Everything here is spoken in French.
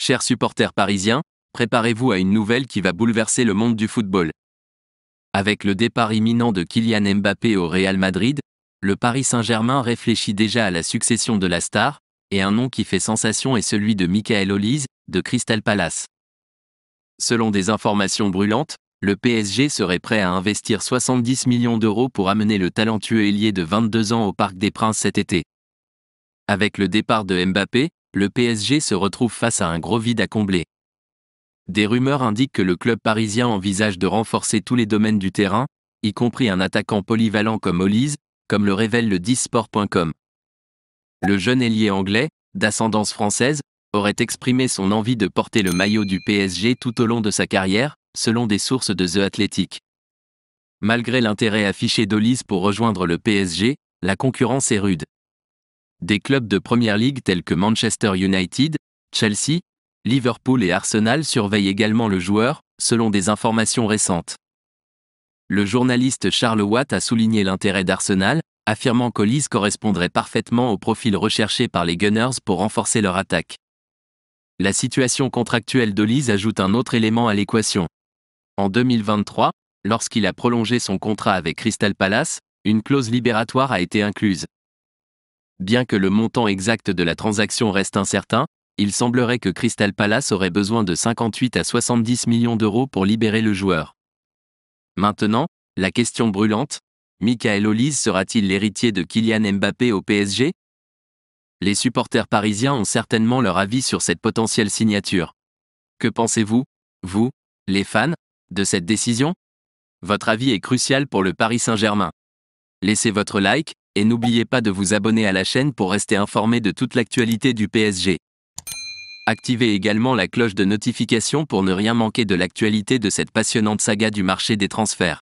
Chers supporters parisiens, préparez-vous à une nouvelle qui va bouleverser le monde du football. Avec le départ imminent de Kylian Mbappé au Real Madrid, le Paris Saint-Germain réfléchit déjà à la succession de la star, et un nom qui fait sensation est celui de Michael Olise, de Crystal Palace. Selon des informations brûlantes, le PSG serait prêt à investir 70 millions d'euros pour amener le talentueux ailier de 22 ans au Parc des Princes cet été. Avec le départ de Mbappé, le PSG se retrouve face à un gros vide à combler. Des rumeurs indiquent que le club parisien envisage de renforcer tous les domaines du terrain, y compris un attaquant polyvalent comme Olise, comme le révèle le 10sport.com. Le jeune ailier anglais, d'ascendance française, aurait exprimé son envie de porter le maillot du PSG tout au long de sa carrière, selon des sources de The Athletic. Malgré l'intérêt affiché d'Olise pour rejoindre le PSG, la concurrence est rude. Des clubs de Première Ligue tels que Manchester United, Chelsea, Liverpool et Arsenal surveillent également le joueur, selon des informations récentes. Le journaliste Charles Watt a souligné l'intérêt d'Arsenal, affirmant qu'Olise correspondrait parfaitement au profil recherché par les Gunners pour renforcer leur attaque. La situation contractuelle d'Olise ajoute un autre élément à l'équation. En 2023, lorsqu'il a prolongé son contrat avec Crystal Palace, une clause libératoire a été incluse. Bien que le montant exact de la transaction reste incertain, il semblerait que Crystal Palace aurait besoin de 58 à 70 millions d'euros pour libérer le joueur. Maintenant, la question brûlante, Michael Olise sera-t-il l'héritier de Kylian Mbappé au PSG ? Les supporters parisiens ont certainement leur avis sur cette potentielle signature. Que pensez-vous, vous, les fans, de cette décision ? Votre avis est crucial pour le Paris Saint-Germain. Laissez votre like, et n'oubliez pas de vous abonner à la chaîne pour rester informé de toute l'actualité du PSG. Activez également la cloche de notification pour ne rien manquer de l'actualité de cette passionnante saga du marché des transferts.